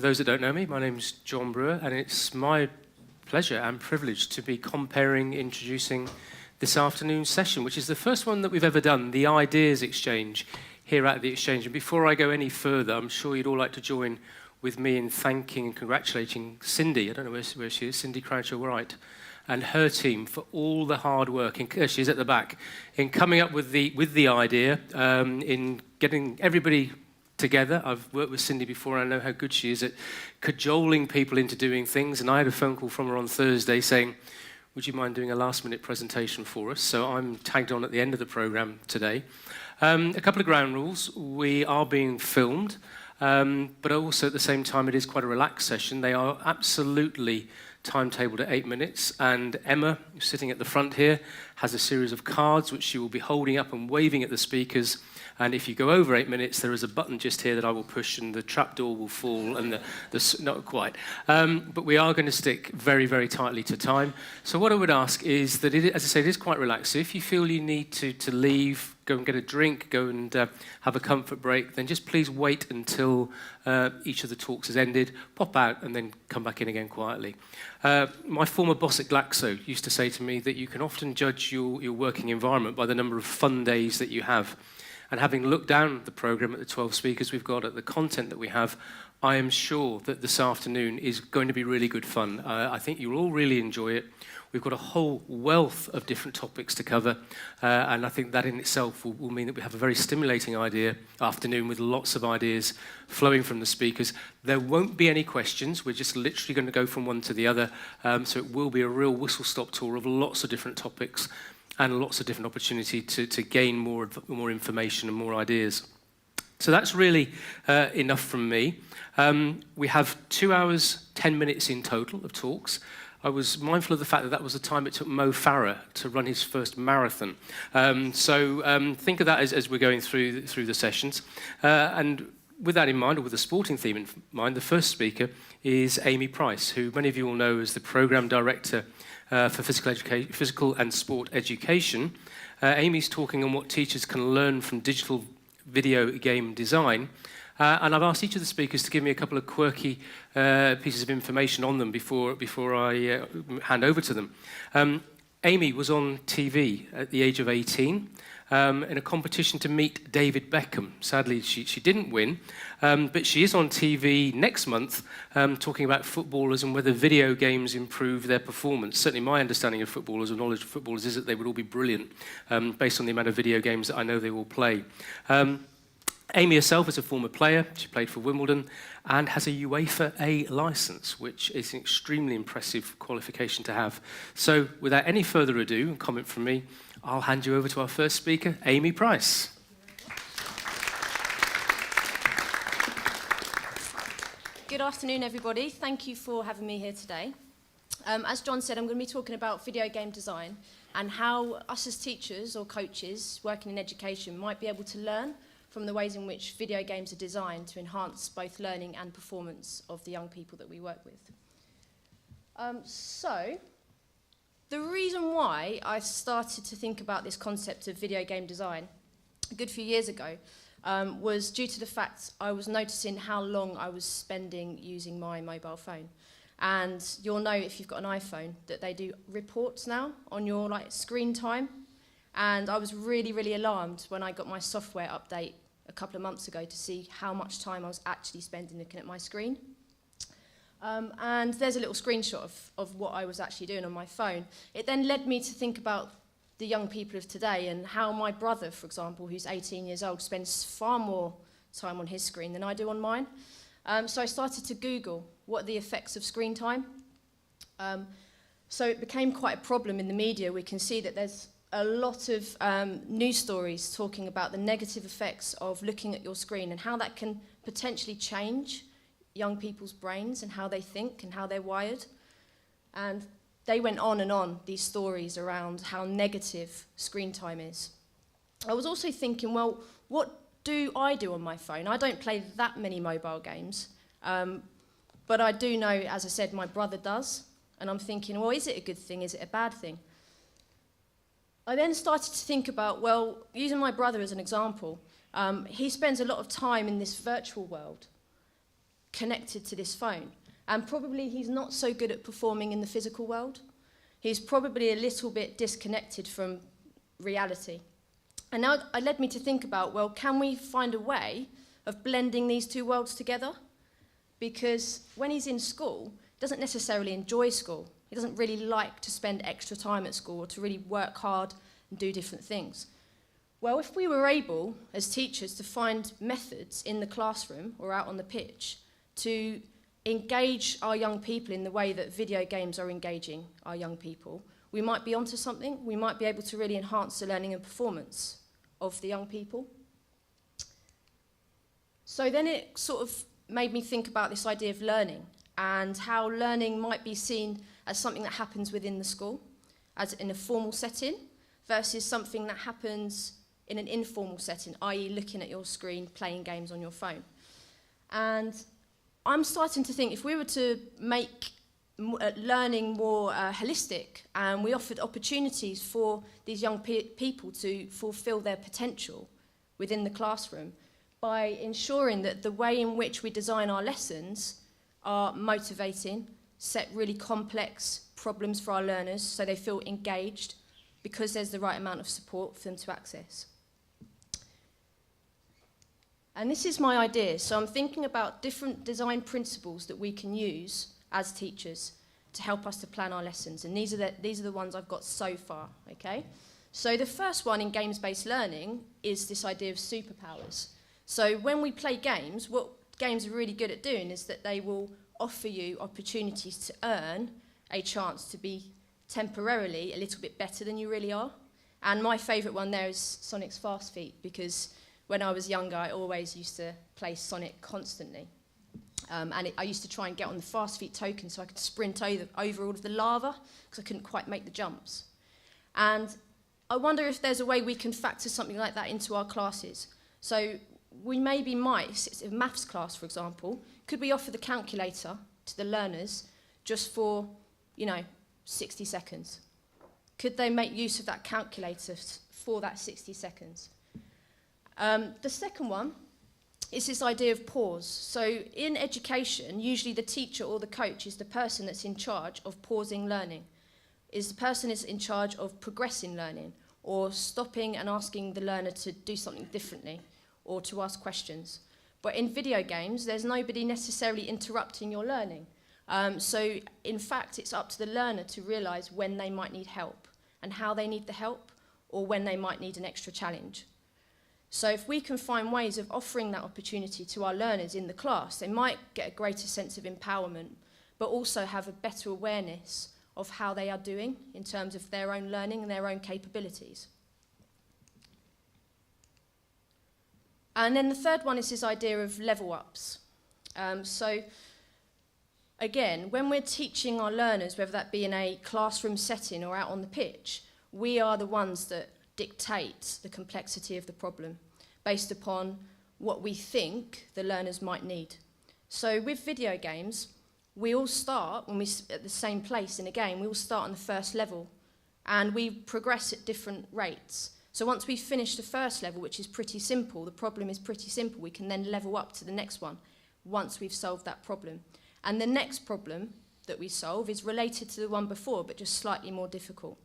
For those that don't know me, my name's John Brewer, and it's my pleasure and privilege to be introducing this afternoon's session, which is the first one that we've ever done, the Ideas Exchange, here at the Exchange. And before I go any further, I'm sure you'd all like to join with me in thanking and congratulating Cindy, I don't know where she is, Cindy Croucher-Wright, and her team for all the hard work, she's at the back, in coming up with the idea, in getting everybody together. I've worked with Cindy before, and I know how good she is at cajoling people into doing things, and I had a phone call from her on Thursday saying, would you mind doing a last-minute presentation for us? So I'm tagged on at the end of the programme today. A couple of ground rules. We are being filmed, but also at the same time it is quite a relaxed session. They are absolutely timetabled at 8 minutes, and Emma, who's sitting at the front here, has a series of cards which she will be holding up and waving at the speakers. And if you go over 8 minutes, there is a button just here that I will push, and the trapdoor will fall, and not quite. But we are going to stick very, very tightly to time. So what I would ask is that, as I say, it is quite relaxed. So if you feel you need to leave, go and get a drink, go and have a comfort break, then just please wait until each of the talks has ended, pop out, and then come back in again quietly. My former boss at Glaxo used to say to me that you can often judge your working environment by the number of fun days that you have. And having looked down at the programme, at the 12 speakers we've got, at the content that we have, I am sure that this afternoon is going to be really good fun. I think you'll all really enjoy it. We've got a whole wealth of different topics to cover, and I think that in itself will mean that we have a very stimulating afternoon with lots of ideas flowing from the speakers. There won't be any questions. We're just literally going to go from one to the other, so it will be a real whistle-stop tour of lots of different topics and lots of different opportunity to gain more information and more ideas. So that's really enough from me. We have 2 hours, 10 minutes in total of talks. I was mindful of the fact that that was the time it took Mo Farah to run his first marathon. So think of that as we're going through the sessions. And with that in mind, or with the sporting theme in mind, the first speaker is Amy Price, who many of you will know as the Programme Director for physical and sport education. Amy's talking on what teachers can learn from digital video game design. And I've asked each of the speakers to give me a couple of quirky pieces of information on them before I hand over to them. Amy was on TV at the age of 18 in a competition to meet David Beckham. Sadly, she didn't win, but she is on TV next month talking about footballers and whether video games improve their performance. Certainly my understanding of footballers and knowledge of footballers is that they would all be brilliant based on the amount of video games that I know they will play. Amy herself is a former player. She played for Wimbledon and has a UEFA A licence, which is an extremely impressive qualification to have. So without any further ado and comment from me, I'll hand you over to our first speaker, Amy Price. Good afternoon, everybody. Thank you for having me here today. As John said, I'm going to be talking about video game design and how us as teachers or coaches working in education might be able to learn from the ways in which video games are designed to enhance both learning and performance of the young people that we work with. So, the reason why I started to think about this concept of video game design a good few years ago was due to the fact I was noticing how long I was spending using my mobile phone. And you'll know if you've got an iPhone that they do reports now on your screen time. And I was really, really alarmed when I got my software update a couple of months ago to see how much time I was actually spending looking at my screen. And there's a little screenshot of what I was actually doing on my phone. It then led me to think about the young people of today and how my brother, for example, who's 18 years old, spends far more time on his screen than I do on mine. So I started to Google what are the effects of screen time. So it became quite a problem in the media. We can see that there's a lot of news stories talking about the negative effects of looking at your screen and how that can potentially change young people's brains and how they think and how they're wired. And they went on, these stories around how negative screen time is. I was also thinking, well, what do I do on my phone? I don't play that many mobile games, but I do know, as I said, my brother does. And I'm thinking, well, is it a good thing? Is it a bad thing? I then started to think about, well, using my brother as an example, he spends a lot of time in this virtual world. connected to this phone. And probably he's not so good at performing in the physical world. He's probably a little bit disconnected from reality. And now it led me to think about, well, can we find a way of blending these two worlds together? Because when he's in school, he doesn't necessarily enjoy school. He doesn't really like to spend extra time at school or to really work hard and do different things. Well, if we were able, as teachers, to find methods in the classroom or out on the pitch to engage our young people in the way that video games are engaging our young people, we might be onto something. We might be able to really enhance the learning and performance of the young people. So then it sort of made me think about this idea of learning and how learning might be seen as something that happens within the school, as in a formal setting, versus something that happens in an informal setting, i.e. looking at your screen, playing games on your phone. And I'm starting to think if we were to make learning more holistic and we offered opportunities for these young people to fulfill their potential within the classroom by ensuring that the way in which we design our lessons are motivating, set really complex problems for our learners so they feel engaged because there's the right amount of support for them to access. And this is my idea. So I'm thinking about different design principles that we can use as teachers to help us to plan our lessons. And these are the ones I've got so far, okay? So the first one in games-based learning is this idea of superpowers. So when we play games, what games are really good at doing is that they will offer you opportunities to earn a chance to be temporarily a little bit better than you really are. And my favourite one there is Sonic's Fast Feet, because when I was younger, I always used to play Sonic constantly. I used to try and get on the Fast Feet token so I could sprint over all of the lava, because I couldn't quite make the jumps. And I wonder if there's a way we can factor something like that into our classes. So we maybe might, a maths class, for example, could we offer the calculator to the learners just for, 60 seconds? Could they make use of that calculator for that 60 seconds? The second one is this idea of pause. So in education, usually the teacher or the coach is the person that's in charge of pausing learning, is the person that's in charge of progressing learning, or stopping and asking the learner to do something differently, or to ask questions. But in video games, there's nobody necessarily interrupting your learning. So in fact, it's up to the learner to realise when they might need help, and how they need the help, or when they might need an extra challenge. So if we can find ways of offering that opportunity to our learners in the class, they might get a greater sense of empowerment, but also have a better awareness of how they are doing in terms of their own learning and their own capabilities. And then the third one is this idea of level ups. So again, when we're teaching our learners, whether that be in a classroom setting or out on the pitch, we are the ones that dictate the complexity of the problem based upon what we think the learners might need. So with video games, we all start when we're at the same place in a game, we all start on the first level and we progress at different rates. So once we've finished the first level, which is pretty simple, the problem is pretty simple, we can then level up to the next one once we've solved that problem. And the next problem that we solve is related to the one before, but just slightly more difficult.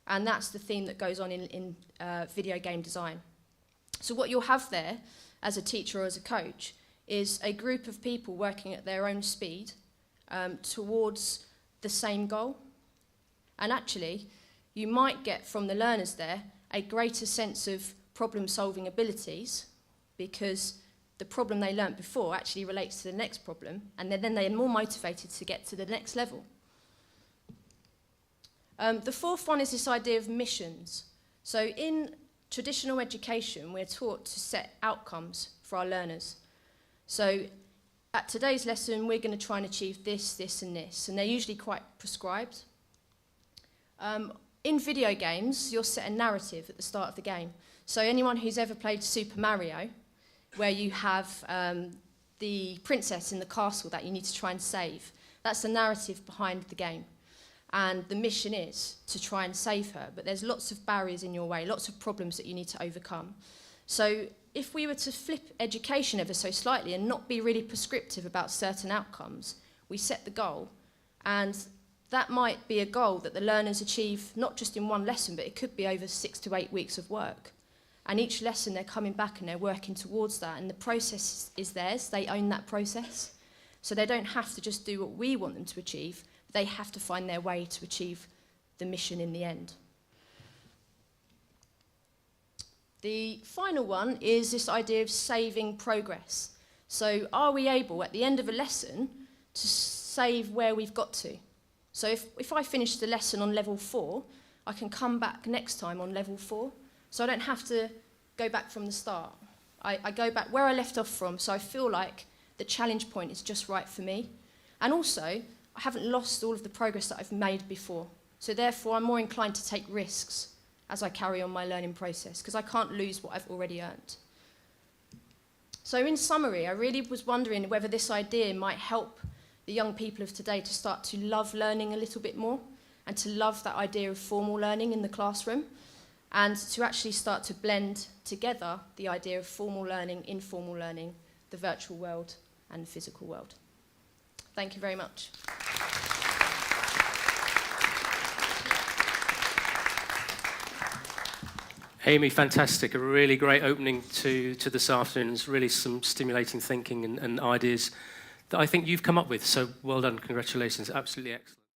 And that's the theme that goes on in video game design. So what you'll have there, as a teacher or as a coach, is a group of people working at their own speed towards the same goal. And actually, you might get from the learners there a greater sense of problem-solving abilities, because the problem they learnt before actually relates to the next problem, and then they're more motivated to get to the next level. The fourth one is this idea of missions. So in traditional education, we're taught to set outcomes for our learners. So at today's lesson, we're going to try and achieve this, this, and this, and they're usually quite prescribed. In video games, you'll set a narrative at the start of the game. So anyone who's ever played Super Mario, where you have the princess in the castle that you need to try and save, that's the narrative behind the game. And the mission is to try and save her, but there's lots of barriers in your way, lots of problems that you need to overcome. So if we were to flip education ever so slightly and not be really prescriptive about certain outcomes, we set the goal, and that might be a goal that the learners achieve not just in one lesson, but it could be over 6 to 8 weeks of work. And each lesson they're coming back and they're working towards that, and the process is theirs. They own that process. So they don't have to just do what we want them to achieve. They have to find their way to achieve the mission in the end. The final one is this idea of saving progress. So are we able, at the end of a lesson, to save where we've got to? So if I finish the lesson on level 4, I can come back next time on level 4. So I don't have to go back from the start. I go back where I left off from, so I feel like the challenge point is just right for me. And also, I haven't lost all of the progress that I've made before. So therefore, I'm more inclined to take risks as I carry on my learning process, because I can't lose what I've already earned. So in summary, I really was wondering whether this idea might help the young people of today to start to love learning a little bit more, and to love that idea of formal learning in the classroom, and to actually start to blend together the idea of formal learning, informal learning, the virtual world and the physical world. Thank you very much. Amy, fantastic. A really great opening to this afternoon. It's really some stimulating thinking and ideas that I think you've come up with. So well done. Congratulations. Absolutely excellent.